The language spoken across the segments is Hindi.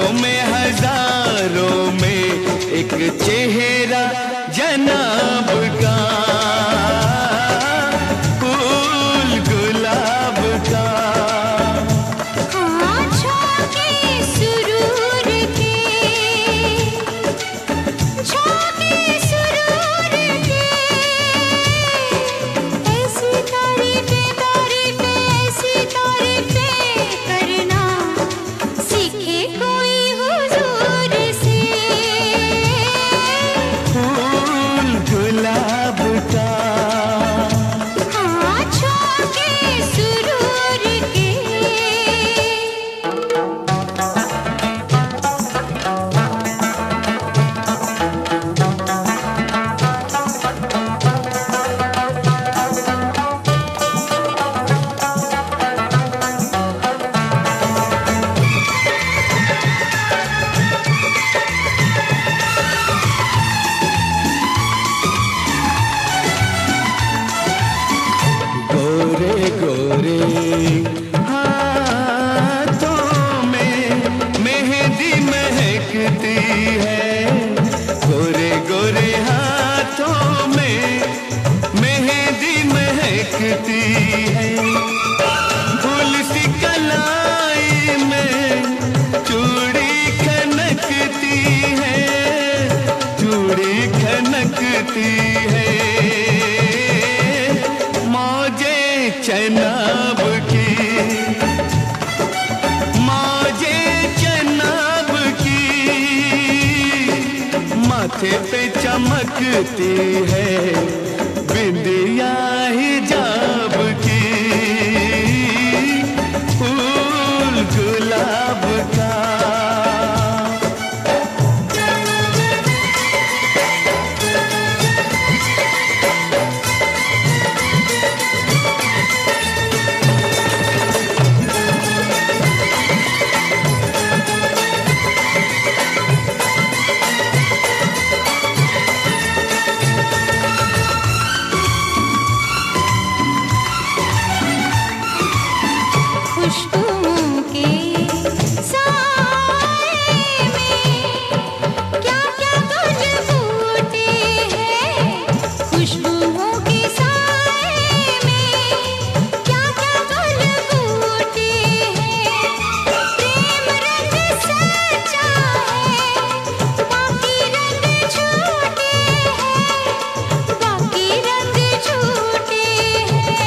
लाखों में हजारों में एक चेहरा जनाब का, फूल गुलाब का। आँखों के सुरूर के, झोंके सुरूर के, ऐसी तारीफें ऐसी तारीफें करना सीखे कोई हुजूर से। फूल गुलाब का, आँखों के सुरूर के। गोरे गोरे हाथों में मेहंदी महकती है, गोरे गोरे हाथों में मेहंदी महकती है। फूल सी कलाई में चूड़ी खनकती है, चूड़ी खनकती है। मौजे चनाब की, मौजे चनाब की, माथे पे चमकती है बिंदिया हिजाब की, फूल गुलाब का। खुशबुओं के साए में क्या क्या गुल फूटे हैं, खुशबुओं के साए में क्या क्या गुल फूटे हैं। प्रेम रंग सच्चा है, बाकी रंग झूठे हैं, बाकी रंग झूठे हैं।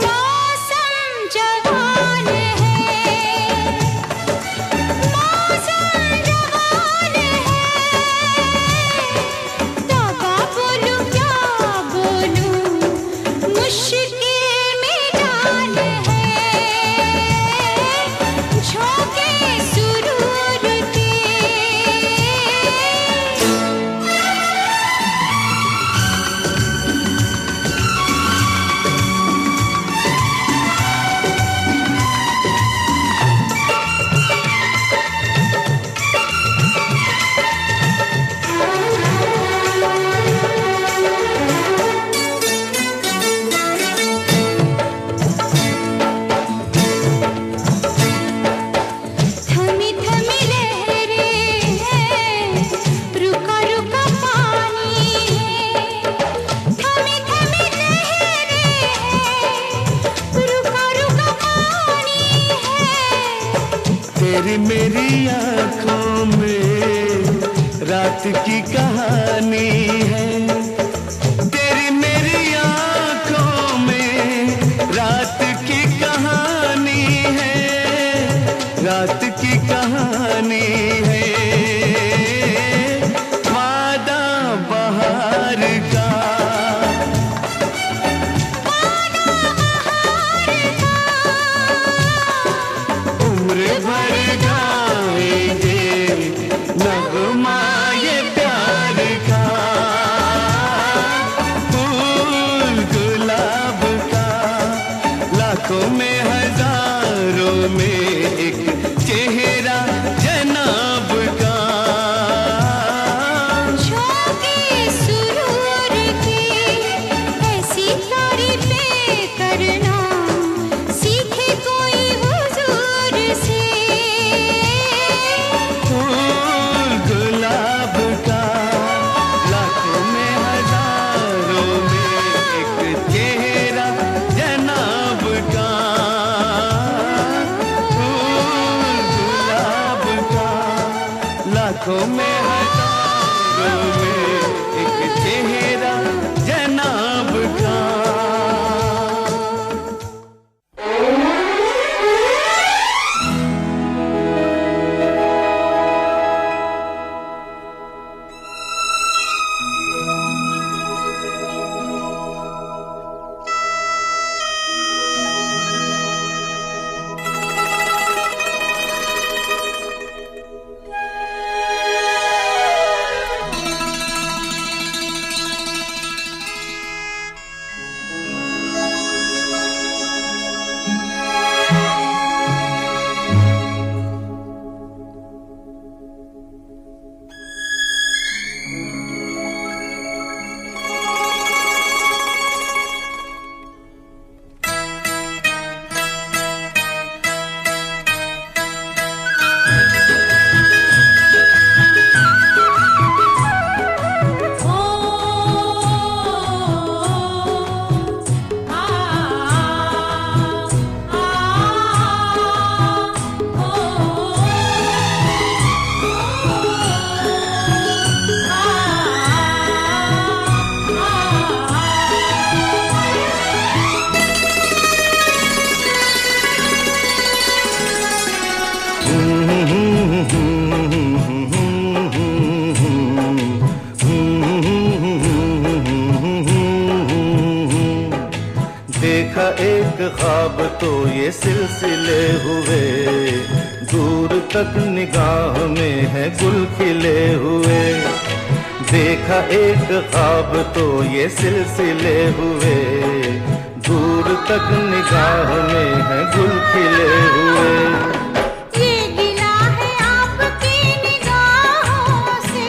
मौसम जवान है, मौसम जवान है, तौबा बोलूं क्या बोलूं, मुश्किल में जान है। झोंके सुरूर के। थमी थमी लहरें हैं, रुका रुका पानी है। थमी थमी लहरें हैं, रुका रुका पानी है। तेरी मेरी आँखों में रात की कहानी है, तेरी मेरी आँखों में रात की कहानी है, रात की कहानी है। वादा बहार का, उम्र भर गाएंगे नगमा ये प्यार का, फूल गुलाब का। लाखों में हजारों में एक चेहरा जनाब का। झोंके सुरूर के, ऐसी तारीफें करना सीखे कोई हुजूर से। लाखों में हजारों में एक चेहरा जनाब का। देखा एक ख्वाब तो ये सिलसिले हुए, दूर तक निगाह में है गुल खिले हुए। देखा एक ख्वाब तो ये सिलसिले हुए, दूर तक निगाह में है गुल खिले हुए। ये गिला है आपकी निगाहों से,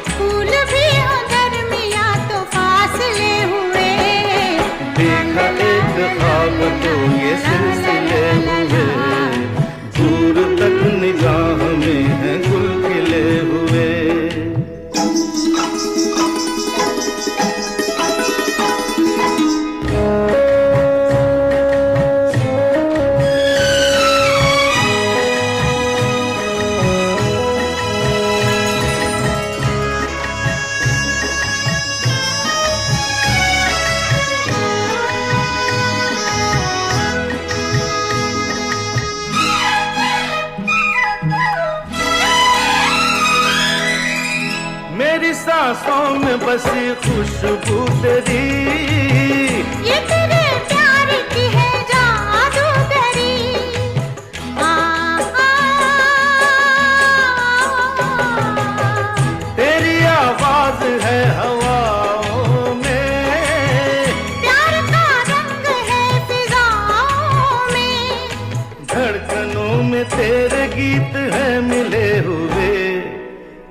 फूल भी हो दरमिया तो फासले हुए। देखा एक ख्वाब तो ये सिलसिले हुए, दूर तक निगाह में है गुल खिले हुए। मेरी सांसों में बसी खुशबू तेरी, ये तेरे प्यार की है जादूगरी। तेरी आवाज है हवाओं में, प्यार का रंग है फिजाओं में। धड़कनों में तेरे गीत है मिले हुए।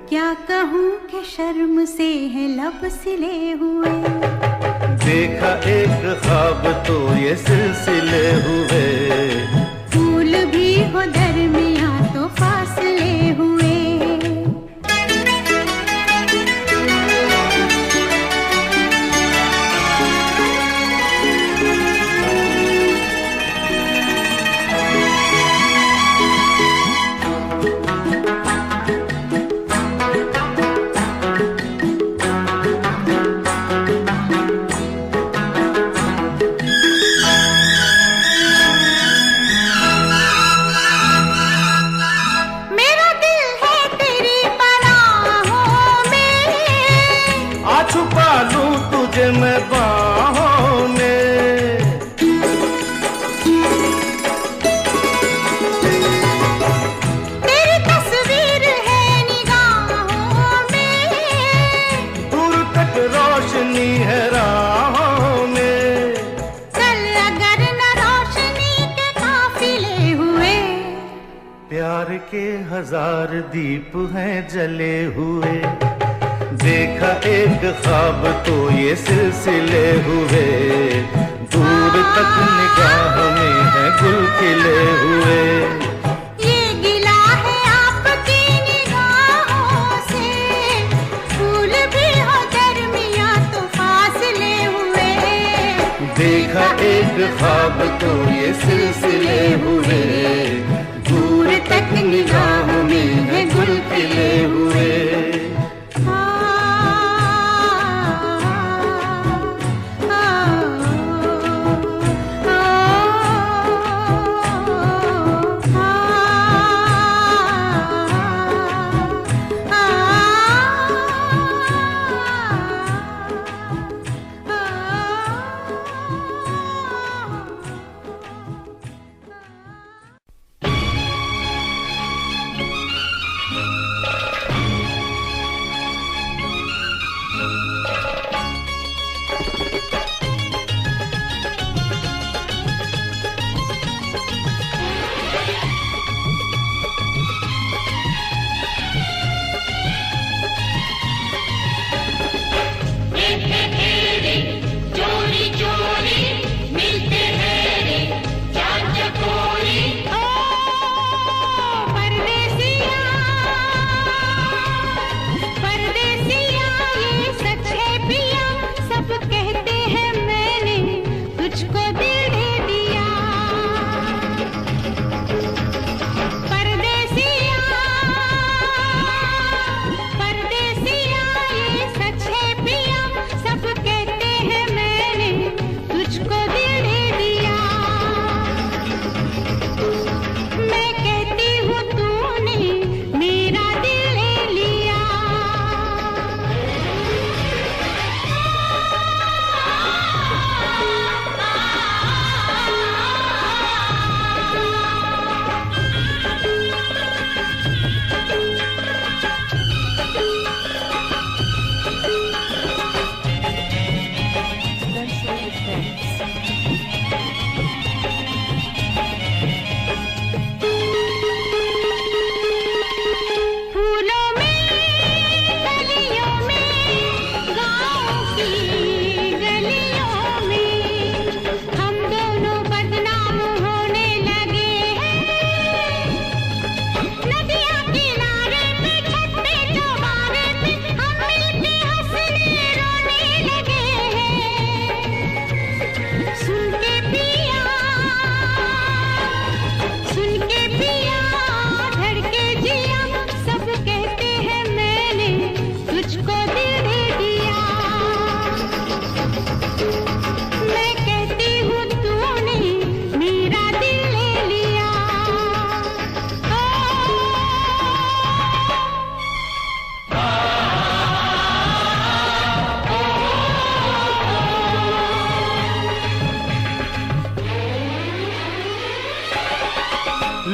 क्या कहूँ कि शर्म से है लब सिले हुए। देखा एक ख्वाब तो ये सिलसिले हुए, फूल भी हो दरमिया तो फासले हुए। मेरा दिल है तेरी पनाहों में, आ छुपा लूं तुझे मैं बाहों में। तेरी तस्वीर है निगाहों में। दूर तक रोशनी है राहों में। कल अगर न रोशनी के काफिले हुए। प्यार के हजार दीप हैं जले हुए। देखा एक ख्वाब तो ये सिलसिले हुए, दूर तक निगाह में है गुल खिले हुए। ये गिला है आपकी निगाहों से, फूल भी हो दरमिया तो फासले हुए। देखा एक ख्वाब तो ये सिलसिले हुए, दूर तक निगाह में है गुल खिले हुए।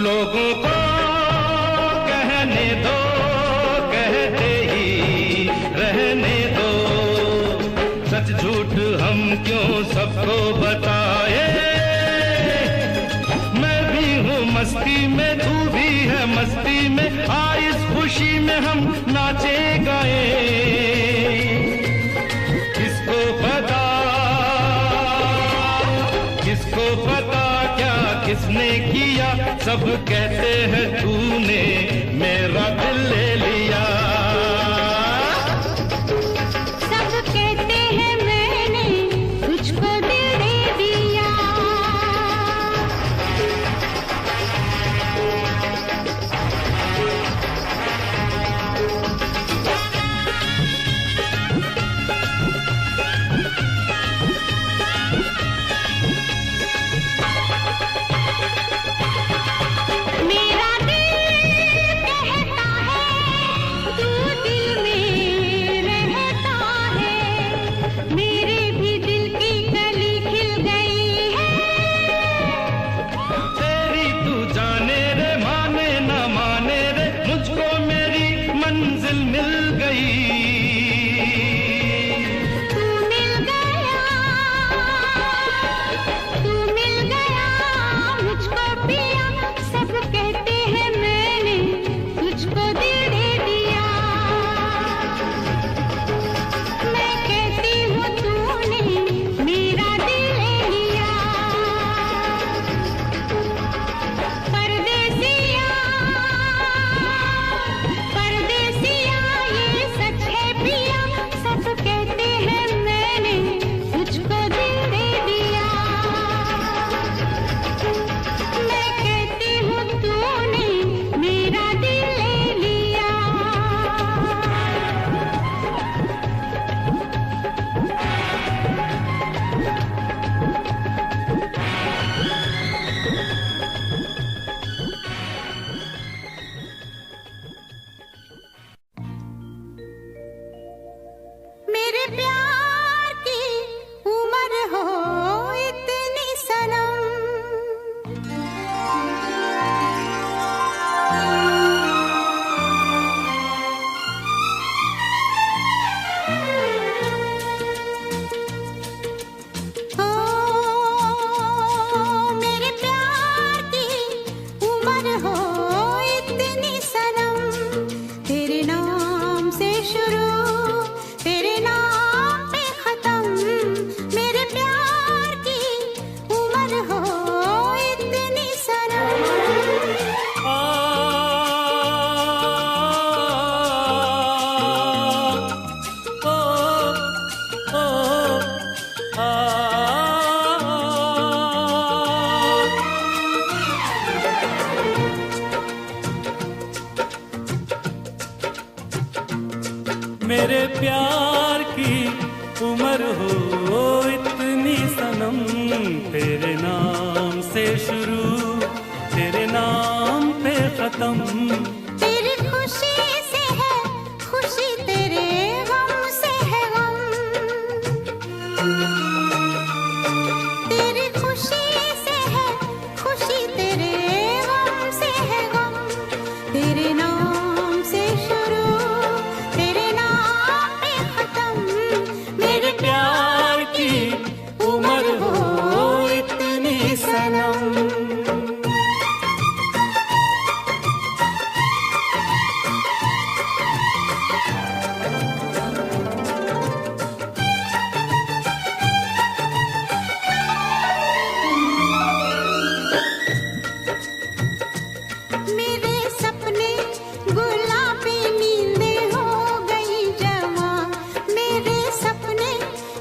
लोगों को कहने दो, कहते ही रहने दो, सच झूठ हम क्यों सबको बताए। मैं भी हूँ मस्ती में, तू भी है मस्ती में, आ इस खुशी में हम नाचे गाए। किसको पता, किसको पता क्या किसने किया, सब कहते हैं तूने मेरा दिल ले लिया। सब कहते हैं मैंने तुझको दिल दे दिया। मेरा दिल कहता है तू दिल में रहता है, मेरे भी दिल की कली खिल गई है। तेरी तू जाने रे, माने न माने रे, मुझको मेरी मंजिल मिल गई। तू मिल गया, तू मिल गया मुझको पिया, सब कहते हैं मैंने तुझको दिल दे दिया। मैं कहती हूँ तूने मेरा दिल ले लिया। परदेसिया, परदेसिया ये सच है पिया, सब कहते हैं मैंने तुझको दिल दे दिया। मैं कहती हूँ तूने मेरा दिल ले लिया। मेरे प्यार की उम्र हो इतनी सनम, ओ मेरे प्यार की उम्र हो इतनी सनम, तेरे नाम से शुरू तेरे नाम पे खत्म। मेरे प्यार की उम्र हो इतनी सनम। मेरे प्यार की उम्र हो इतनी सनम, तेरे नाम से शुरू तेरे नाम पे खत्म। तेरी खुशी से है खुशी, तेरे गम से है गम। तेरी खुशी से है खुशी, तेरे गम से है गम। तेरे नाम से शुरू तेरे नाम पे खत्म। मेरे प्यार की उम्र हो इतनी सनम। मेरे सपने गुलाबी नींदें हो गई जवां, मेरे सपने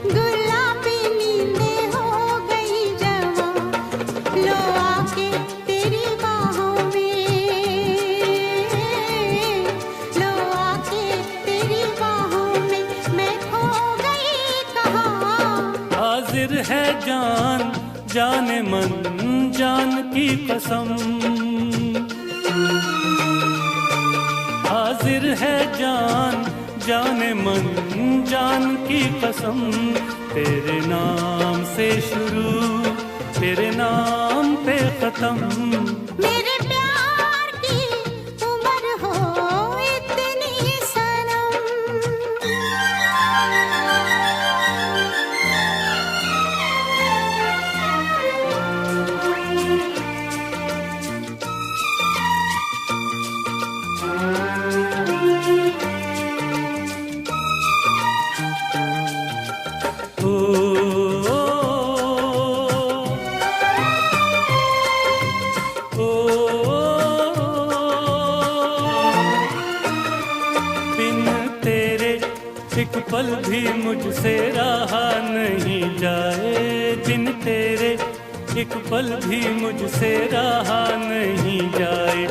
गुलाबी नींदें हो गई जवां। लो आके तेरी बाहों में, लो आके तेरी बाहों में, मैं खो गई कहाँ। हाजिर है जान जाने मन जान की कसम, हाजिर है जान जाने मन जान की कसम। तेरे नाम से शुरू तेरे नाम पे खत्म। मेरे प्यार पल भी मुझसे रहा नहीं जाए बिन तेरे, एक पल भी मुझसे रहा नहीं जाए।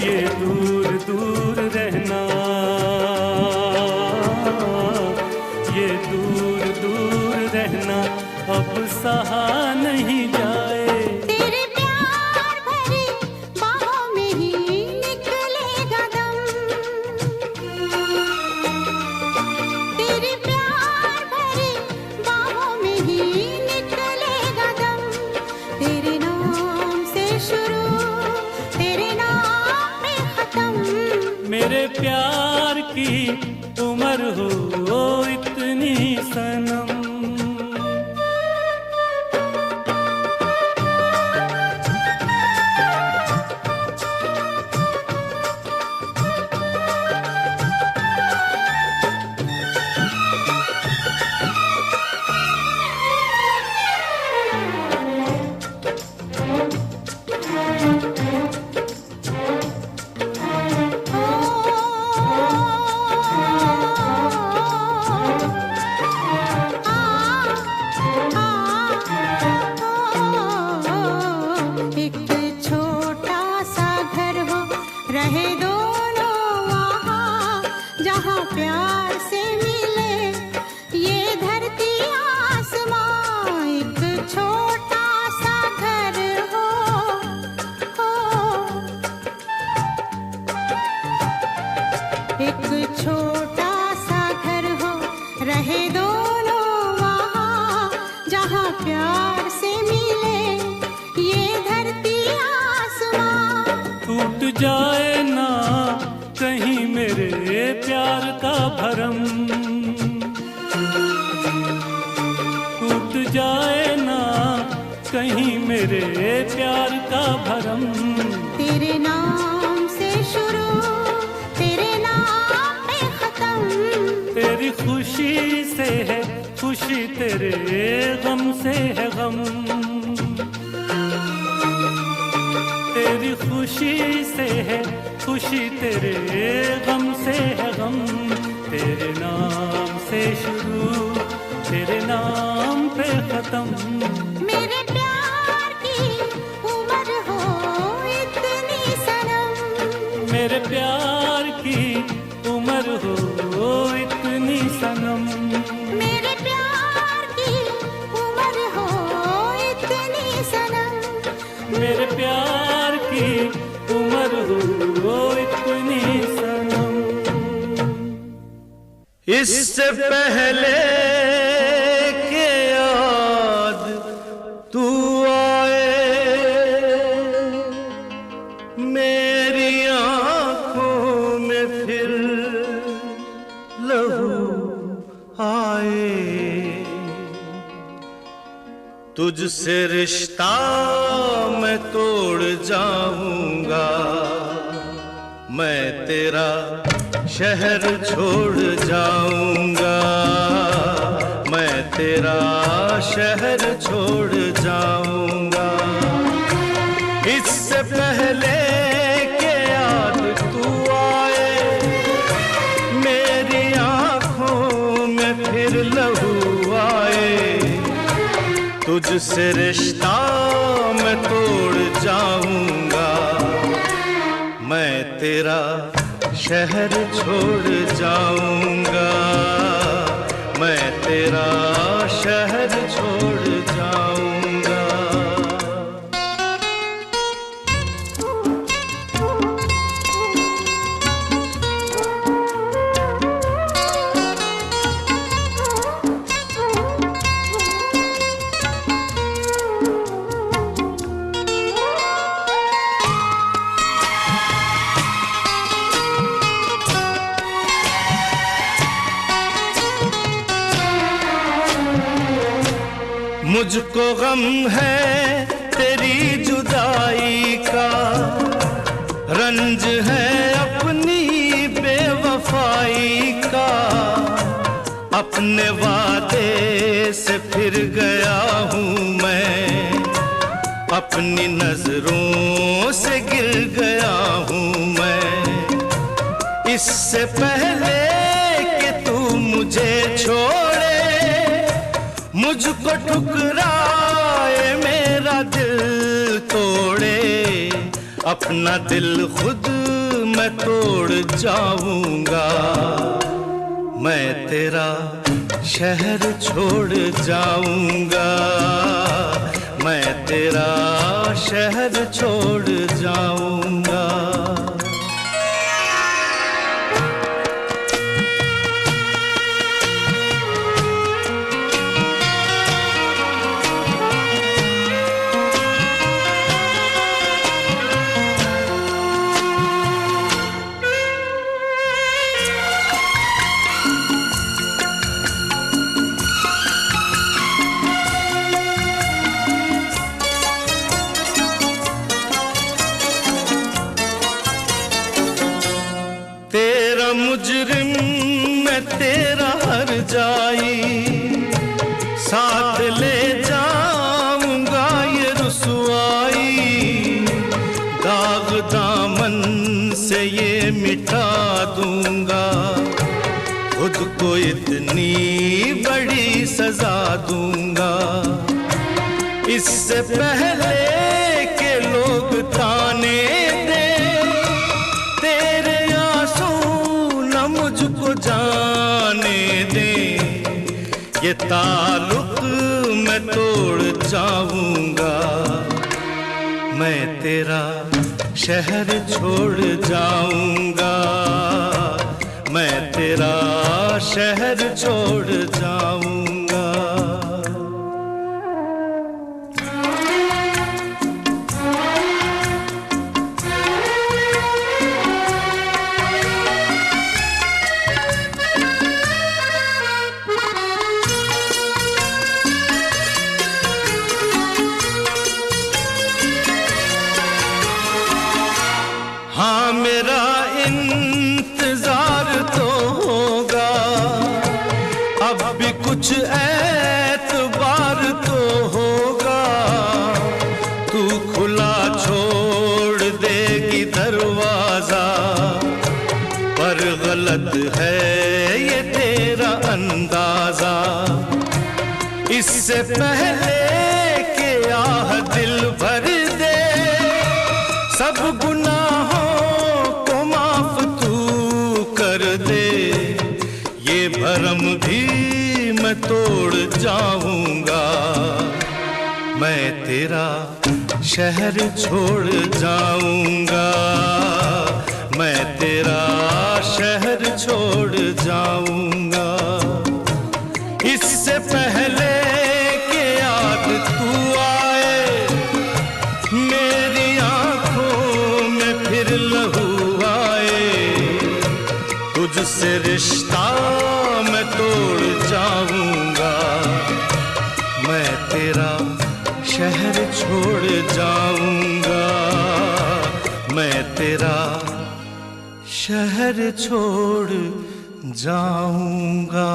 ये दूर दूर रहना, ये दूर दूर रहना अब सहा नहीं जाए। तेरे प्यार भरी बाहों में ही निकलेगा दम, तेरे प्यार भरी बाहों में ही निकलेगा दम। तेरे नाम से शुरू, तेरे नाम पे खत्म। मेरे प्यार की उम्र हो इतनी सनम। जाए ना कहीं मेरे प्यार का भरम, टूट जाए ना कहीं मेरे प्यार का भरम। तेरे नाम से शुरू, तेरे नाम पे खत्म। तेरी खुशी से है खुशी, तेरे गम से है गम। तेरी खुशी से है खुशी, तेरे गम से है गम। तेरे नाम से शुरू, तेरे नाम पे खत्म। मेरे प्यार की उम्र हो इतनी सनम, मेरे प्यार की उम्र हो इतनी सनम। मेरे प्यार की उम्र हो इतनी सनम। मेरे प्यार की उम्र हो इतनी सनम। इससे पहले के याद तू आए, मेरी आंखों में फिर लहू आए। तुझसे रिश्ता मैं तोड़ जाऊंगा, मैं तेरा शहर छोड़ जाऊंगा, मैं तेरा शहर छोड़ जाऊंगा। इससे पहले के याद तू आए, मेरी आंखों में फिर लहू आए। तुझसे रिश्ता मैं तोड़ जाऊंगा, मैं तेरा शहर छोड़ जाऊंगा, मैं तेरा शहर छोड़ जाऊंगा। मुझको गम है तेरी जुदाई का, रंज है अपनी बेवफाई का। अपने वादे से फिर गया हूँ मैं, अपनी नजरों से गिर गया हूँ मैं। इससे पहले कि तू मुझे छोड़ ठुकराए मेरा दिल तोड़े, अपना दिल खुद मैं तोड़ जाऊंगा। मैं तेरा शहर छोड़ जाऊंगा, मैं तेरा शहर छोड़ जाऊंगा। तेरा मुजरिम मैं तेरा हर जाई, साथ ले जाऊंगा ये रुसवाई। दाग दामन से ये मिटा दूंगा, खुद को इतनी बड़ी सजा दूंगा। इससे पहले के लोग ताने मुझको जाने दे, ये ताल्लुक मैं तोड़ जाऊंगा। मैं तेरा शहर छोड़ जाऊंगा, मैं तेरा शहर छोड़ जाऊंगा। हाँ मेरा इंतजार तो होगा, अब भी कुछ एतबार तो होगा। तू खुला छोड़ देगी दरवाजा, पर गलत है ये तेरा अंदाजा। इससे पहले के आह दिल भर दे, सब गुनाहों को माफ तू कर दे। ये भरम भी मैं तोड़ जाऊंगा, मैं तेरा शहर छोड़ जाऊंगा, मैं तेरा शहर छोड़ जाऊंगा। इससे पहले के याद तू आए, मेरी आंखों में फिर लहू आए। तुझसे रिश्ता मैं तोड़ जाऊंगा, मैं तेरा शहर छोड़ जाऊंगा, मैं तेरा शहर छोड़ जाऊंगा।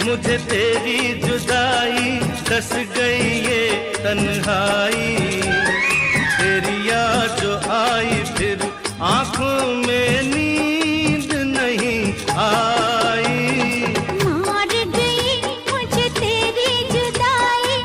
मुझे तेरी जुदाई, दस गई ये तन्हाई। तेरी याद जो आई फिर आंखों में नींद नहीं आई। मार गई मुझे तेरी जुदाई,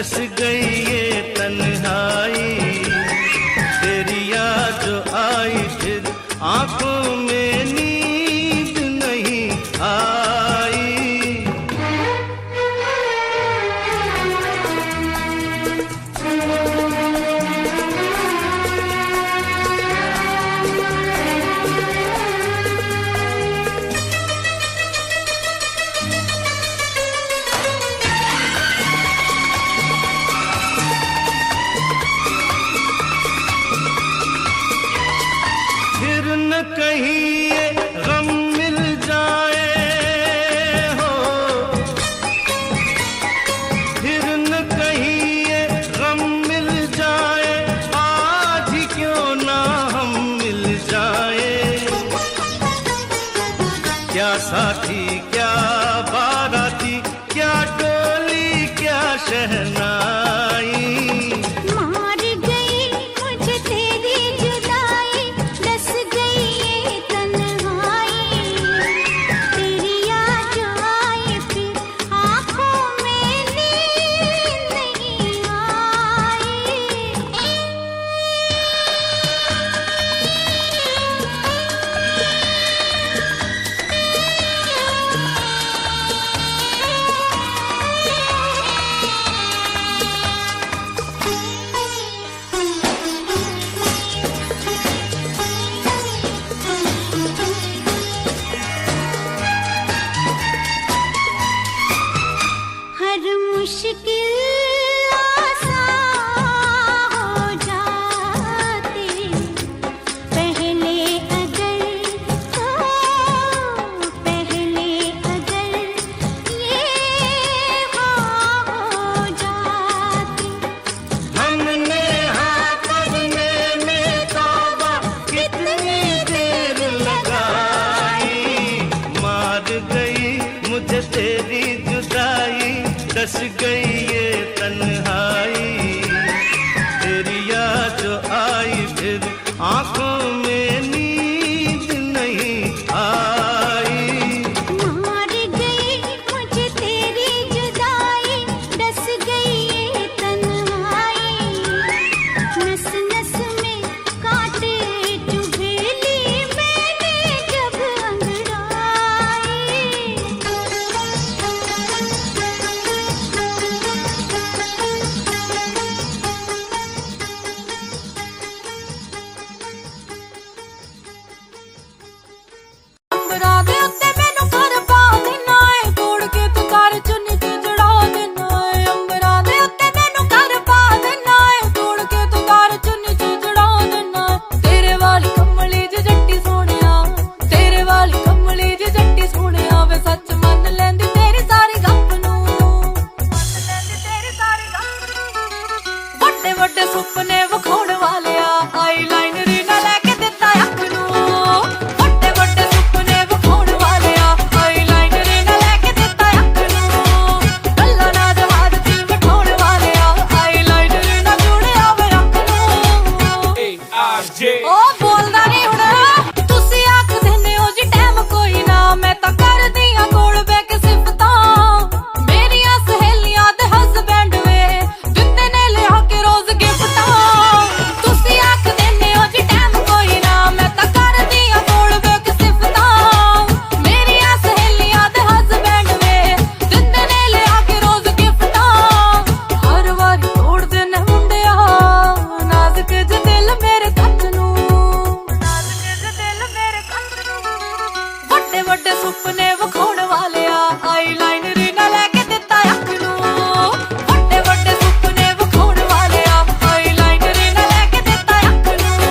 डस गई ये तन्हाई, तेरी याद जो आई फिर आंखों में नींद नहीं आई। फिर न कहीं ये गम मिल जाए हो, फिर न कहीं ये गम मिल जाए, आज ही क्यों ना हम मिल जाए। क्या साथी क्या बाराती, क्या डोली क्या शहनाई, मार गई मुझे तेरी जुदाई, डस गई ये तन्हाई, तेरी याद जो आई फिर आँखों में नींद नहीं आई। हर मुश्किल आसान हो जाती, पहले अगर तो पहले अगर ये हो जाती। हमने हाँ करने में तौबा कितनी देर लगाई, मार गई मुझे तेरी जुदाई, डस गई ये तन्हाई, तेरी याद जो आई फिर आंखों में नींद नहीं आई। मार गई मुझे तेरी जुदाई, डस गई ये तन्हाई, नस नस में कांटे चुभे ली मैंने जब ਅੰਬਰਾਂ ਦੇ ਉੱਤੇ ਮੈਨੂੰ ਘਰ ਪਾ ਦੇਣਾ ਏ, ਤੋੜ ਕੇ ਤੂੰ ਤਾਰ ਚੁੰਨੀ ਤੇ ਜੜਾ ਦੇਣਾ ਏ। ਅੰਬਰਾਂ ਦੇ ਉੱਤੇ ਮੈਨੂੰ ਘਰ ਪਾ ਦੇਣਾ ਏ, ਤੋੜ ਕੇ ਤੂੰ ਤਾਰ ਚੁੰਨੀ ਤੇ ਜੜਾ ਦੇਣਾ ਏ। ਤੇਰੇ ਵਾਲੀ ਕਮਲੀ ਜੇ ਜੱਟੀ ਸੋਹਣਿਆ, ਤੇਰੇ ਵਾਲੀ ਕਮਲੀ ਜੇ ਜੱਟੀ ਸੋਹਣਿਆ, ਵੇ ਸੱਚ ਮੰਨ ਲੈਂਦੀ ਤੇਰੀ ਸਾਰੀ ਗੱਪ ਨੂੰ, ਮੰਨ ਲੈਂਦੀ ਤੇਰੀ ਸਾਰੀ ਗੱਪ ਨੂੰ। ਵੱਡੇ ਵੱਡੇ ਸੁਪਨੇ ਵਿਖਾਉਣ ਵਾਲਿਆ, ਆਈਲਾਈਨਰ ਹੀ ਨਾ ਲੈ ਕੇ ਦਿੱਤਾ ਅੱਖ ਨੂੰ। ਵੱਡੇ ਵੱਡੇ ਸੁਪਨੇ ਵਿਖਾਉਣ ਵਾਲਿਆ, ਆਈਲਾਈਨਰ ਹੀ ਨਾ ਲੈ ਕੇ ਦਿੱਤਾ ਅੱਖ ਨੂੰ। ਗੱਲਾਂ ਨਾ ਜਵਾਬ ਚ ਬਿਠਾਉਣ ਵਾਲਿਆ, ਆਈਲਾਈਨਰ ਹੀ ਨਾ ਜੁੜਿਆ ਵੇ ਅੱਖ ਨੂੰ। ਉਹ ਬੋਲਦਾ ਨਹੀਂ ਹੁਣ, ਤੁਸੀਂ ਆਖਦੇ ਨੇ ਹੋ ਜੀ ਟਾਈਮ ਕੋਈ ਨਾ, ਮੈਂ ਤਾਂ ਕਰਦੀ ਆ ਕੋਲ ਬਹਿ ਕੇ ਸਿਫਤਾਂ। ਮੇਰੀਆਂ ਸਹੇਲੀਆਂ ਤੇ ਹਸਬੈਂਡ ਵੇ ਦਿੰਦੇ ਨੇ ਲਿਆ ਕੇ ਰੋਜ਼ ਗਿਫਟਾਂ। ਤੁਸੀਂ ਆਖਦੇ ਨੇ ਹੋ ਜੀ ਟਾਈਮ ਕੋਈ ਨਾ, ਮੈਂ ਤਾਂ ਕਰਦੀ ਆ ਕੋਲ ਬਹਿ ਕੇ ਸਿਫਤਾਂ। ਮੇਰੀਆਂ ਸਹੇਲੀਆਂ ਤੇ ਹਸਬੈਂਡ ਵੇ ਦਿੰਦੇ ਨੇ ਲਿਆ ਕੇ ਰੋਜ਼ ਗਿਫਟਾਂ। ਹਰ ਵਾਰੀ ਤੋੜਦੇ ਨੇ ਮੁੰਡਿਆ ਨਾਜ਼ੁਕ ਜਿਹਾ ਦਿਲ ਮੇਰੇ ਕੱਚ ਨੂੰ, ਨਾਜ਼ੁਕ ਜਿਹਾ ਦਿਲ ਮੇਰੇ ਕੱਚ ਨੂੰ। ਵੱਡੇ ਵੱਡੇ ਸੁਪਨੇ ਵਿਖਾਉਣ ਵਾਲਿਆ, ਆਈਲਾਈਨਰ ਹੀ ਨਾ ਲੈ ਕੇ ਦਿੱਤਾ ਅੱਖ ਨੂੰ। ਵੱਡੇ ਵੱਡੇ ਸੁਪਨੇ ਵਿਖਾਉਣ ਵਾਲਿਆ, ਆਈਲਾਈਨਰ ਹੀ ਨਾ ਲੈ ਕੇ ਦਿੱਤਾ ਅੱਖ ਨੂੰ।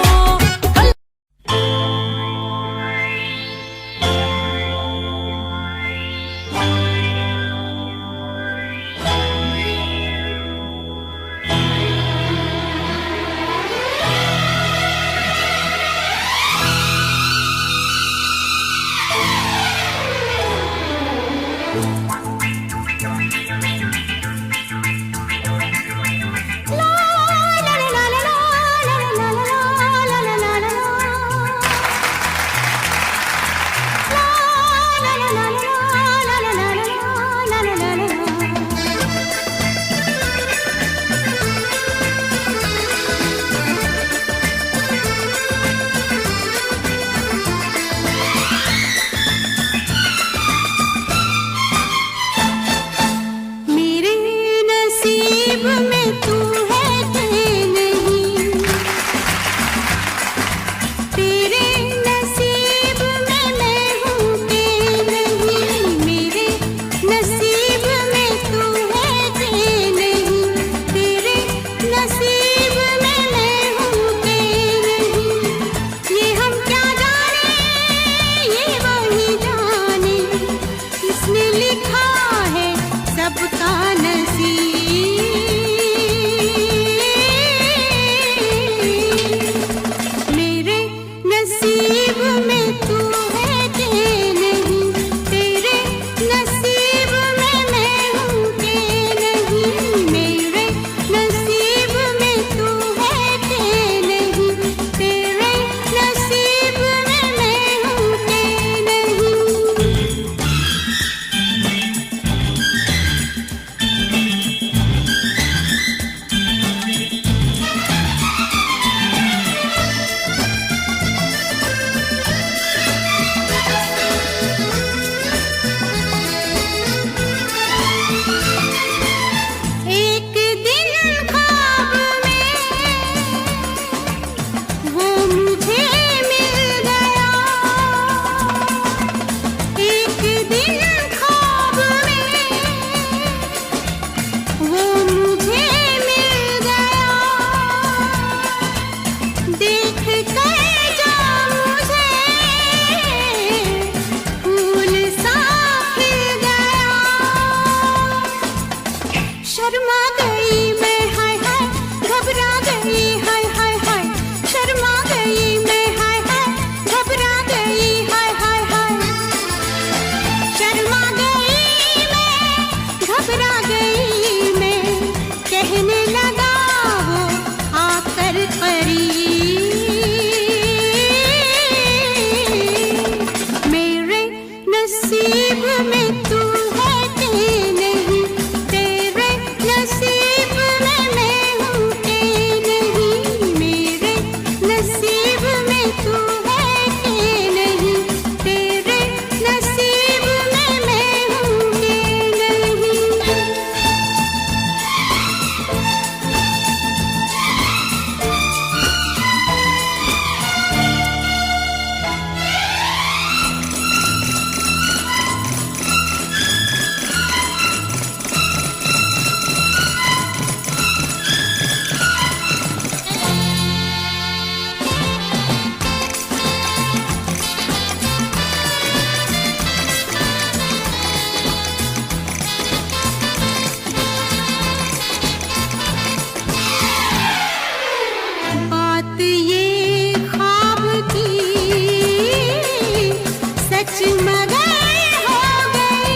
सच मगर हो गई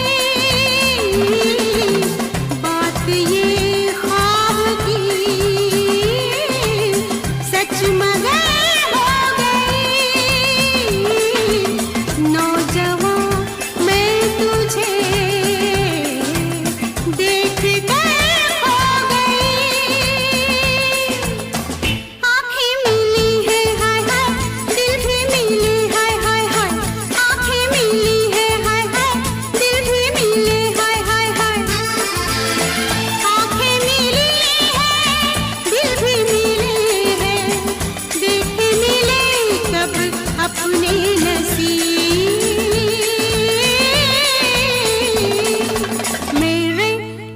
बात ये ख्वाब की, सच मगर हो गई नौजवान मैं तुझे देख कर खो गई। आँखें मिली है हाय हाय दिल भी मिले हाय हाय हाय, आँखें मिली है हाय हाय दिल भी मिले हाय हाय हाय, आँखें मिली है दिल भी मिले हैं, देख मिले कब अपने नसीब, मेरे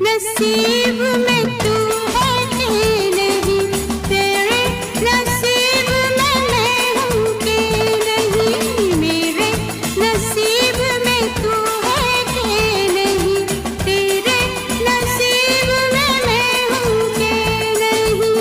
नसीब में तू है कि नहीं, तेरे नसीब में मैं हूँ कि नहीं, मेरे नसीब में तू है कि नहीं, तेरे नसीब में मैं हूँ कि नहीं।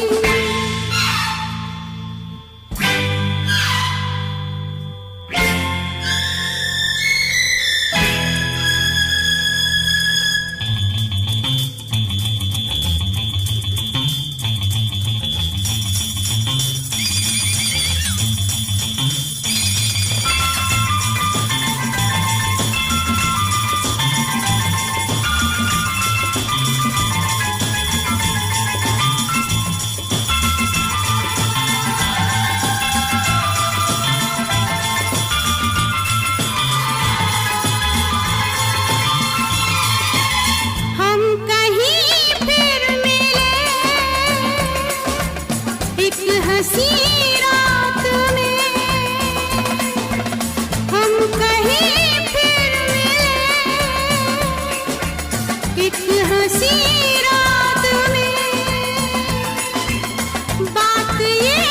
हम कहीं फिर मिले एक हंसी रात में, हम कहीं फिर मिले एक हंसी रात में, बात ये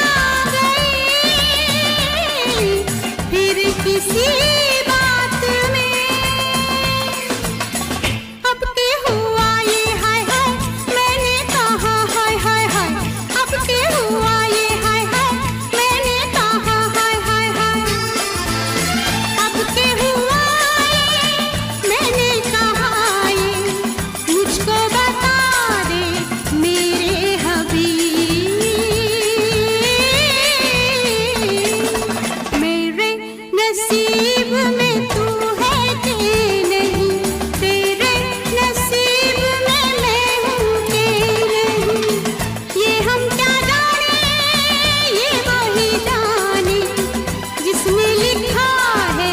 आ गई फिर किसी बात में, अब के हुआ ये हाय हाय मैंने कहा हाय हाय हाय, अब के हुआ ये हाय हाय मैंने कहा हाय हाय हाय, अब के हुआ ये मैंने कहा ये, मुझको बता दे मेरे हबीब, मेरे नसीब में तू है कि नहीं, तेरे नसीब में मैं हूँ कि नहीं, ये हम क्या जाने ये वही जाने जिसने लिखा है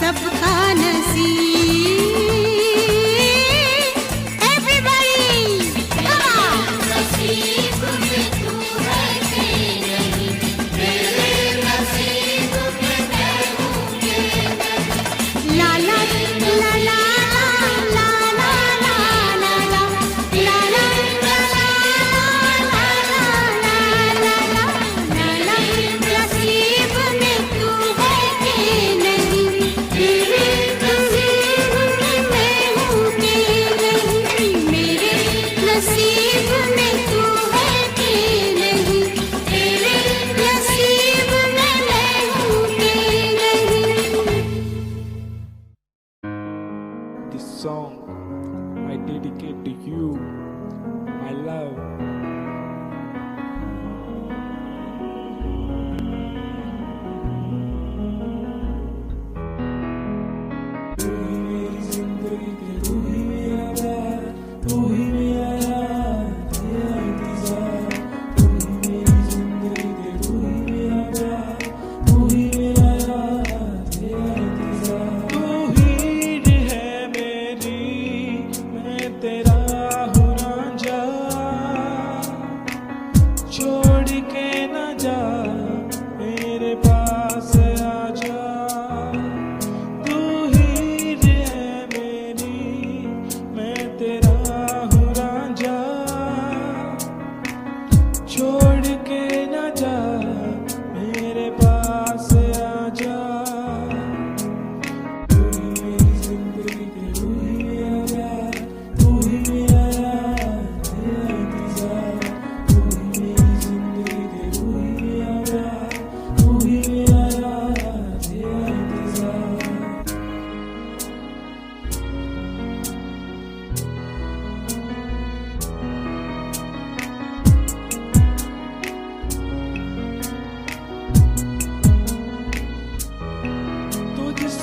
सबका नसीब। Everybody, come on! नसीब में तू है कि नहीं, तेरे नसीब में मैं हूँ कि नहीं। ला ला ला ला ला ला ला ला ला ला ला ला ला, नसीब में तू है कि नहीं, तेरे नसीब में मैं हूँ कि नहीं, मेरे नसीब में तू है कि नहीं, तेरे नसीब में मैं हूँ कि नहीं। This song I dedicate to you, my love. तू हीर है मेरी, मैं तेरा हूँ रांझा,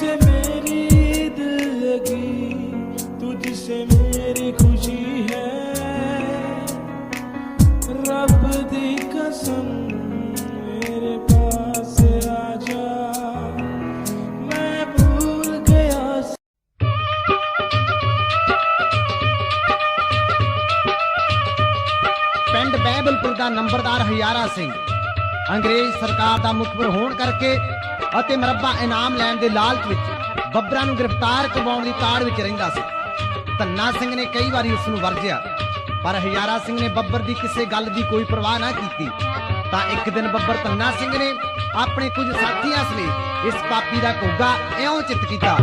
तुझसे मेरी दिल लगी, तुझसे मेरी खुशी है, रब दी कसम मेरे पास आजा, मैं भूल गया। ਪਿੰਡ ਬਹਿਬਲਪੁਰ ਦਾ ਨੰਬਰਦਾਰ ਹਜ਼ਾਰਾ ਸਿੰਘ ਅੰਗਰੇਜ਼ ਸਰਕਾਰ ਦਾ ਮੁਖਬਰ ਹੋਣ ਕਰਕੇ ਅਤੇ ਮਰੱਬਾ ਇਨਾਮ ਲੈਣ ਦੇ ਲਾਲਚ ਵਿੱਚ ਬੱਬਰਾਂ ਨੂੰ ਗ੍ਰਿਫਤਾਰ ਕਰਵਾਉਣ ਦੀ ਤਾੜ ਵਿੱਚ ਰਹਿੰਦਾ ਸੀ। ਧੰਨਾ ਸਿੰਘ ਨੇ ਕਈ ਵਾਰੀ ਉਸ ਨੂੰ ਵਰਜਿਆ, ਪਰ ਹਜ਼ਾਰਾ ਸਿੰਘ ਨੇ ਬੱਬਰ ਦੀ ਕਿਸੇ ਗੱਲ ਦੀ ਕੋਈ ਪਰਵਾਹ ਨਾ ਕੀਤੀ। ਤਾਂ ਇੱਕ ਦਿਨ ਬੱਬਰ ਧੰਨਾ ਸਿੰਘ ਨੇ ਆਪਣੇ ਕੁਝ ਸਾਥੀਆਂ ਸਮੇਤ ਇਸ ਪਾਪੀ ਦਾ ਘੋਗਾ ਇਉਂ ਚਿੱਤ ਕੀਤਾ।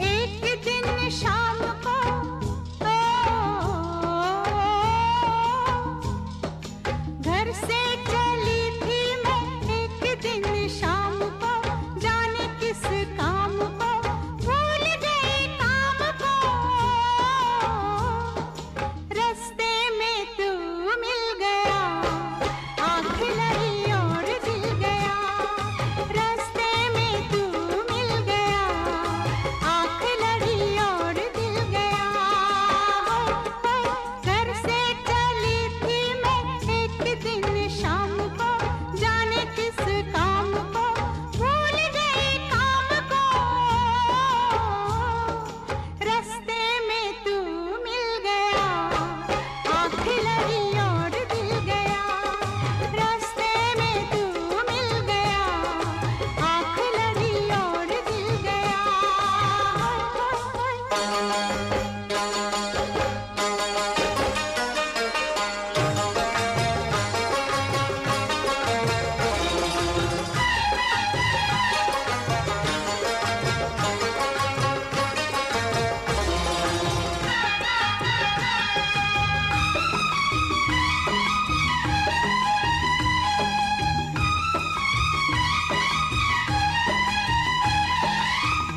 एक दिन शाम को घर से चली थी मैं, एक दिन शाम को जाने किस काम को भूल गई काम को, रास्ते में तू मिल गया, आँख लगी और दिल गया, रास्ते में तू मिल गया, आँख लगी और दिल गया, घर से चली थी मैं, एक दिन शाम को जाने किस काम को भूल गई काम को, रास्ते में तू मिल गया, आँख लगी और दिल गया, रास्ते में तू मिल गया, आँख लगी और दिल गया।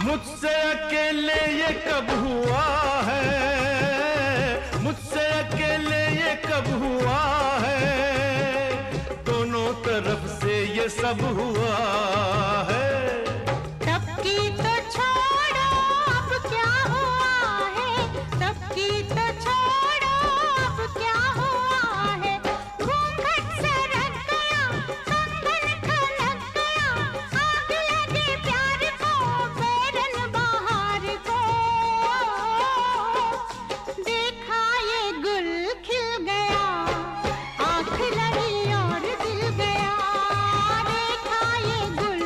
मुझसे अकेले ये कब हुआ है, मुझसे अकेले ये कब हुआ है, दोनों तरफ से ये सब हुआ है। तब की तो छोड़ो अब क्या हुआ है, तब की तो छोड़ो अब क्या हुआ है, घूंघट सरक गया, कंगन खनक गया, आग लगे प्यार को, बैरन बहार को, देखा ये गुल खिल गया, आँख लगी और दिल गया, देखा ये गुल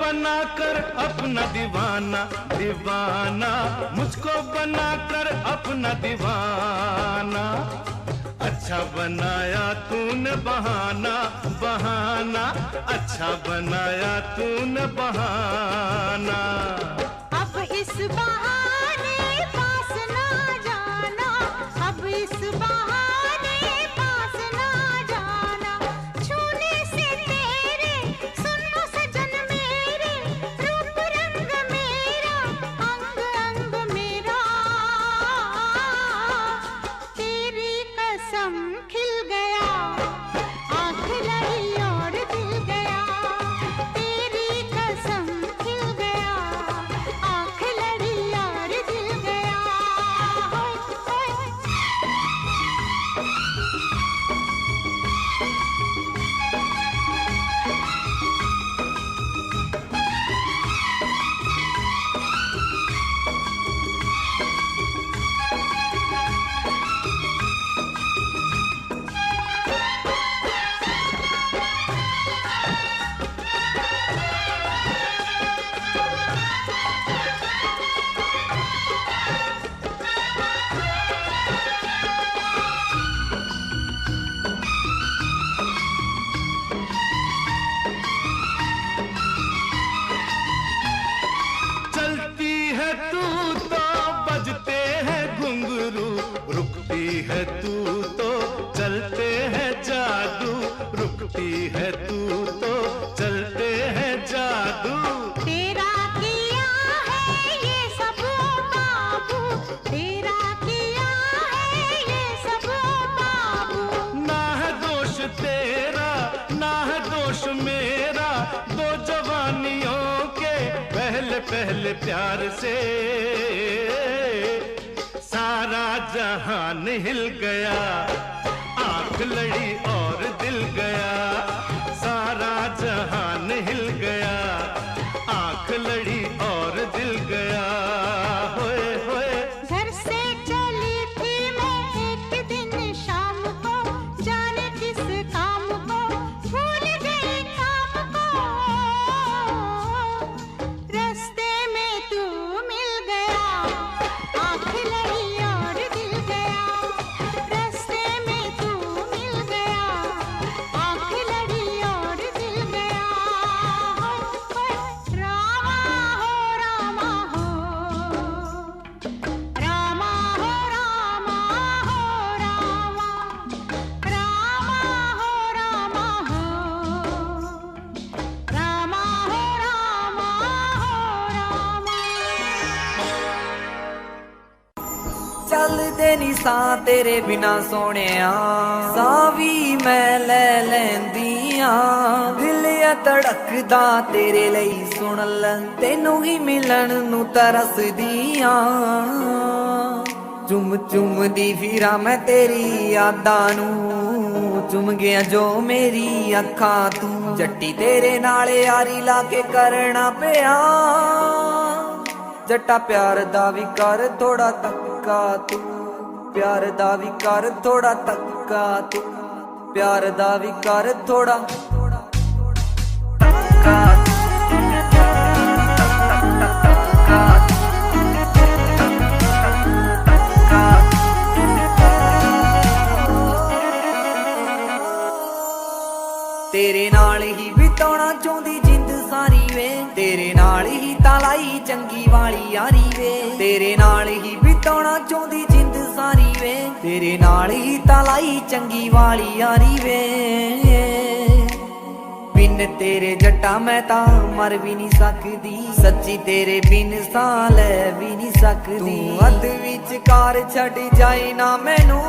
बनाकर अपना दीवाना दीवाना, मुझको बनाकर अपना दीवाना। अच्छा बनाया तूने बहाना बहाना, अच्छा बनाया तूने बहाना। अब इस बहाने पास ना जाना, अब इस बहाने पास ना जाना। छूने से तेरे सुनो सजन मेरे, रूप रंग मेरा अंग अंग मेरा। तेरी कसम खिल गया, आँख लड़ी और दिल गया। तेरी कसम खिल गया, आँख लड़ी और दिल गया। होय, होय। चलती है तू तो बजते हैं घुंघरू, रुकती है तू तो चलते हैं जादू, रुकती है तू तो चलते हैं जादू। तेरा किया है ये सब बाबू, तेरा किया है ये सब बाबू। ना है दोष तेरा ना है दोष मेरा, दो जवानियों के पहले पहले प्यार से सारा जहान हिल गया। आंख लड़ी और दिल गया, सारा जहान हिल गया। आंख लड़ी और दिल गया। होए होए घर से चली थी मैं एक दिन शाम को, जाने किस काम को भूल गई काम को। रास्ते में तू मिल गया, आँख लड़ी और दिल गया। रास्ते में तू मिल गया, आँख लड़ी और दिल गया। होय, होय। रामा हो रामा हो, रामा हो रामा हो रामा, रामा हो रामा हो, रामा हो रामा हो रामा। ਚੱਲਦੇ ਨੀ ਸਾਂ ਤੇਰੇ ਬਿਨਾ ਸੋਹਣਿਆ, ਸਾਹ ਵੀ ਮੈਂ ਲੈ ਲੈਂਦੀ ਆਂ। ਦਿਲ ਆ ਧੜਕਦਾ ਤੇਰੇ ਲਈ, ਸੁਣ ਲੈ ਤੈਨੂੰ ਹੀ ਮਿਲਣ ਨੂੰ ਤਰਸਦੀ ਆਂ। ਚੁੰਮ ਚੁੰਮਦੀ ਫਿਰਾਂ ਮੈਂ ਤੇਰੀ ਯਾਦਾਂ ਨੂੰ, ਚੁੰਮ ਗਿਆ ਜੋ ਮੇਰੀ ਅੱਖਾਂ ਤੂੰ। ਜੱਟੀ ਤੇਰੇ ਨਾਲ ਯਾਰੀ ਲਾ ਕੇ ਕਰਨਾ ਪਿਆ, ਜੱਟਾ ਪਿਆਰ ਦਾ ਵੀ ਕਰ ਥੋੜਾ ਤੱਕਾ ਤੂੰ, ਪਿਆਰ ਦਾ ਵੀ ਕਰ ਥੋੜਾ ਤੱਕਾ ਤੂੰ, ਪਿਆਰ ਦਾ ਵੀ ਕਰ ਥੋੜਾ ਤੱਕਾ ਤੇਰੇ ਨਾਲ ਹੀ ਬਿਤਾਉਣਾ ਚਾਹੁੰਦੀ ਜਿੰਦ ਸਾਰੀ ਵੇ, ਤੇਰੇ ਨਾਲ ਹੀ ਤਾਂ ਲਾਈ ਚੰਗੀ ਵਾਲੀ ਯਾਰੀ ਵੇ। ਤੇਰੇ ਨਾਲ ਹੀ ਬਿਤਾਉਣਾ ਚਾਹੁੰਦੀ ਜਿੰਦ ਸਾਰੀ ਵੇ, ਤੇਰੇ ਨਾਲ ਹੀ ਤਾਂ ਲਾਈ ਚੰਗੀ ਵਾਲੀ ਯਾਰੀ ਵੇ। ਬਿਨ ਤੇਰੇ ਜੱਟਾ ਮੈਂ ਤਾਂ ਮਰ ਵੀ ਨਹੀਂ ਸਕਦੀ, ਸੱਚੀ ਤੇਰੇ ਬਿਨ ਸਾਹ ਲੈ ਵੀ ਨਹੀਂ ਸਕਦੀ। ਤੂੰ ਅੱਧ ਵਿਚਕਾਰ ਛੱਡ ਜਾਏ ਨਾ ਮੈਨੂੰ,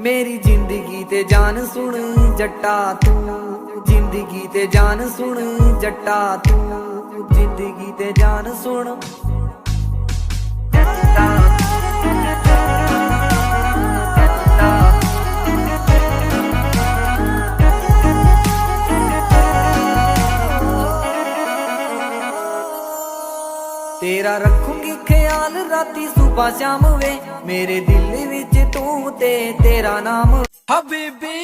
ਮੇਰੀ ਜ਼ਿੰਦਗੀ ਤੇ ਜਾਨ ਸੁਣ ਜੱਟਾ ਤੂੰ, ਜ਼ਿੰਦਗੀ ਤੇ ਜਾਨ ਸੁਣ ਜੱਟਾ ਤੂੰ, ਜ਼ਿੰਦਗੀ ਤੇ ਜਾਨ ਸੁਣ ਜੱਟਾ। ਤੇਰਾ ਰੱਖੂੰਗੀ ਖਿਆਲ ਰਾਤੀ ਸੁਬਾ ਸ਼ਾਮ ਵੇ, ਮੇਰੇ ਦਿਲ ਵਿੱਚ ਤੂੰ ਤੇ ਤੇਰਾ ਨਾਮ ਹਬੀਬੀ।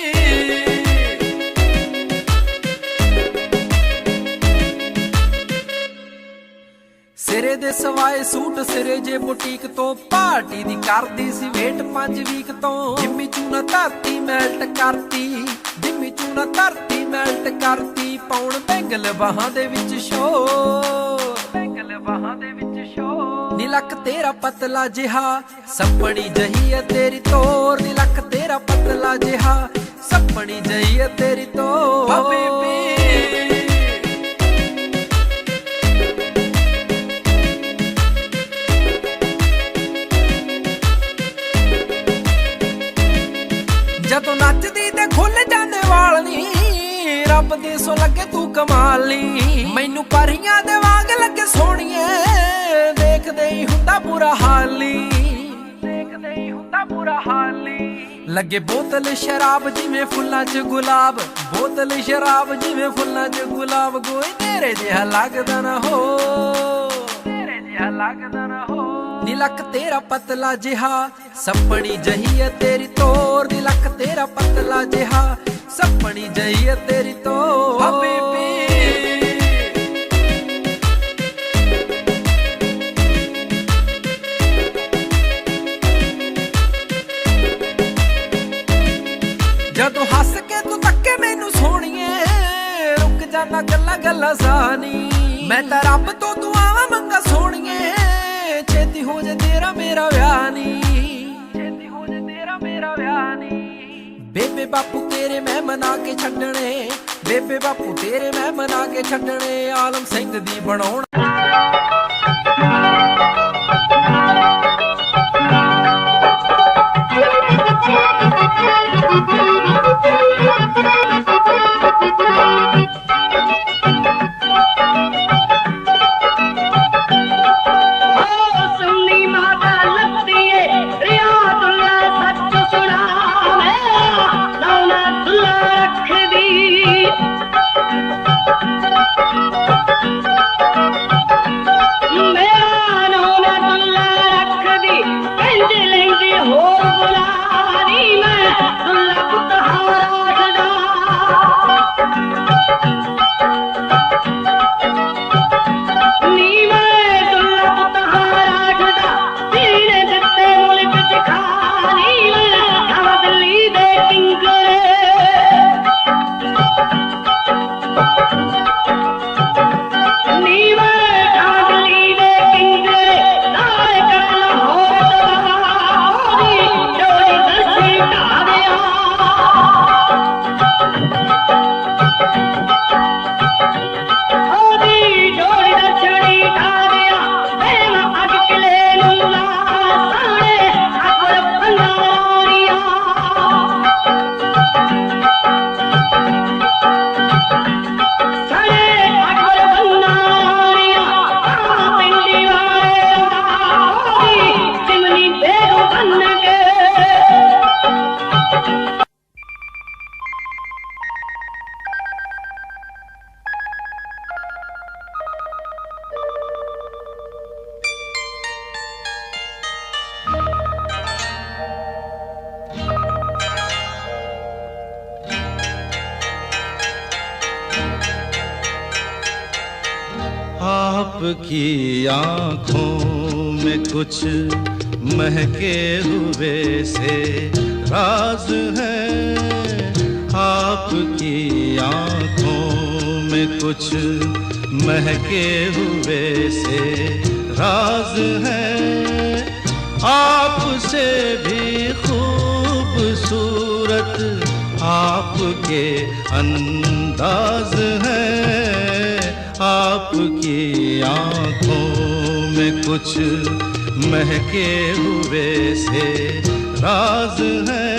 ਸਿਰੇ ਦੇ ਸਵਾਏ ਸੂਟ ਸਿਰੇ ਜੇ ਬੁਟੀਕ ਤੋਂ ਪਾਰਟੀ ਦੀ ਕਰਦੀ ਸੀ ਵੇਟ 5 ਵੀਕ ਤੋਂ ਜਿੰਮੀ ਚੂਨਾ ਧਰਤੀ ਮੈਲਟ ਕਰਤੀ ਜਿੰਮੀ ਚੂਨਾ ਧਰਤੀ ਮੈਲਟ ਕਰਤੀ ਪਾਉਣ ਬੈਂਗਲ ਬਾਹਾਂ ਦੇ ਵਿੱਚ ਸ਼ੋ ਬੈਂਗਲ ਬਾਹਾਂ ਦੇ ਵਿੱਚ ਸ਼ੋ ਨੀ ਲੱਕ ਤੇਰਾ ਪਤਲਾ ਜਿਹਾ ਸੱਪਣੀ ਜਹੀ ਹੈ ਤੇਰੀ ਤੋਰ ਨੀ ਲੱਕ ਤੇਰਾ ਪਤਲਾ ਜਿਹਾ ਸੱਪਣੀ ਜਹੀ ਹੈ ਤੇਰੀ ਤੋਰ ਹਬੀਬੀ ਜਦੋਂ ਨੱਚਦੀ ਤੇ ਖੁੱਲ ਜਾਂਦੇ ਵਾਲ ਨੀ ਰੱਬ ਦੇ ਸੋ ਲੱਗੇ ਤੂੰ ਕਮਾਲ ਨੀ ਮੈਨੂੰ ਪਰੀਆਂ ਦੇ ਵਾਂਗ ਲੱਗੇ ਸੋਹਣੀਏ ਦੇਖਦੇ ਹੀ ਹੁੰਦਾ ਬੁਰਾ ਹਾਲ ਨੀ ਦੇਖਦੇ ਹੀ ਹੁੰਦਾ ਬੁਰਾ ਹਾਲ ਨੀ ਲੱਗੇ ਬੋਤਲ ਸ਼ਰਾਬ ਜਿਵੇਂ ਫੁੱਲਾਂ 'ਚ ਗੁਲਾਬ ਬੋਤਲ ਸ਼ਰਾਬ ਜਿਵੇਂ ਫੁੱਲਾਂ 'ਚ ਗੁਲਾਬ ਕੋਈ ਤੇਰੇ ਜਿਹਾ ਲੱਗਦਾ ਨਾ ਹੋ ਤੇਰੇ ਜਿਹਾ ਲੱਗਦਾ ਨਾ ਹੋ ਨੀ ਲੱਕ ਤੇਰਾ ਪਤਲਾ ਜਿਹਾ ਸੱਪਣੀ ਜਹੀ ਹੈ ਤੇਰੀ ਤੋਰ ਨੀ ਲੱਕ ਤੇਰਾ ਪਤਲਾ ਜਿਹਾ ਸੱਪਣੀ ਜਹੀ ਹੈ ਤੇਰੀ ਤੋਰ ਹਬੀਬੀ ਜਦੋਂ ਹੱਸ ਕੇ ਤੂੰ ਤੱਕੇ ਮੈਨੂੰ ਸੋਹਣੀਏ ਰੁਕ ਜਾਂਦਾ ਗੱਲਾਂ ਗੱਲਾਂ ਸਾਨੀ ਮੈਂ ਤਾਂ ਰੱਬ ਤੋਂ ਦੁਆਵਾਂ ਮੰਗਾ ਸੋਹਣੀਏ ਛੇਤੀ ਹੋ ਜਾ ਤੇਰਾ ਮੇਰਾ ਵਿਆਹ ਨੀ ਛੇਤੀ ਹੋ ਜਾ ਤੇਰਾ ਮੇਰਾ ਵਿਆਹ ਨੀ ਬੇਬੇ ਬਾਪੂ ਤੇਰੇ ਮੈਂ ਮਨਾ ਕੇ ਛੱਡਣੇ ਬੇਬੇ ਬਾਪੂ ਤੇਰੇ ਮੈਂ ਮਨਾ ਕੇ ਛੱਡਣੇ ਆਲਮ ਸਿੰਘ ਦੀ ਬਣਾਉਣ आपकी आँखों में कुछ महके हुए से राज है आपकी आँखों में कुछ महके हुए से राज है आपसे भी खूबसूरत आपके अंदाज है आपकी आँखों में कुछ महके हुए से राज है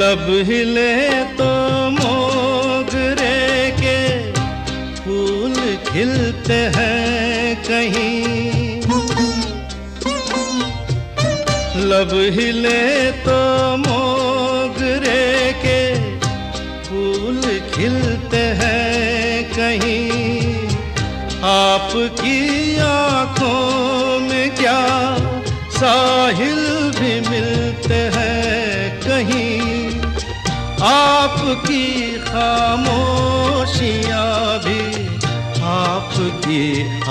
लब हिले तो मोगरे के फूल खिलते हैं कहीं लब हिले तो मोगरे के फूल खिलते हैं कहीं, आपकी आंखों में क्या साहिल भी मिलते हैं कहीं, आपकी खामोशियाँ भी आपकी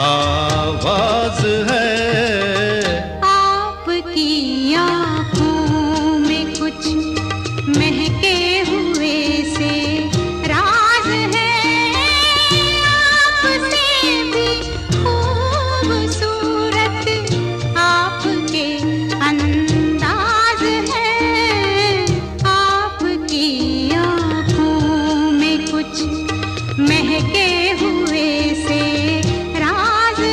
आवाज है। आपकी आँखों में कुछ महके हुए से राज है, आपसे भी खूबसूरत आपके अंदाज है, आपकी आँखों में कुछ महके हुए से राज है।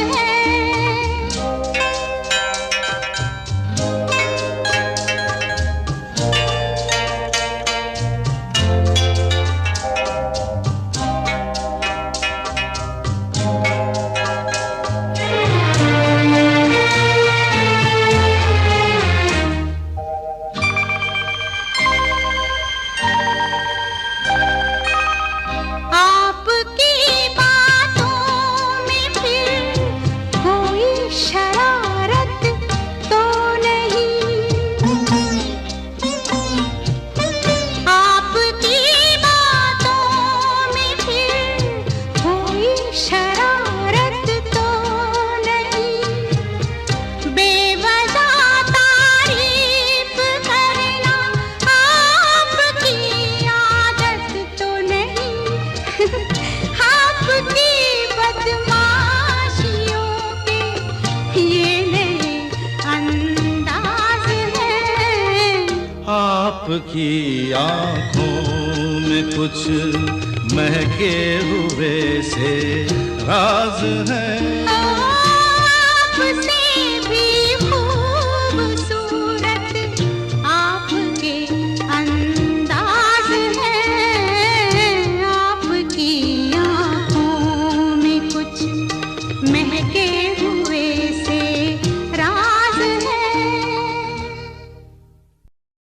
आपकी बातों में फिर कोई शरारत तो नहीं, आपकी बातों में फिर कोई शरारत तो नहीं, बेवजह तारीफ करना आपकी आदत तो नहीं, आपकी बदमाशियों के ये नए अंदाज हैं। आपकी आंखों में कुछ महके हुए से राज है।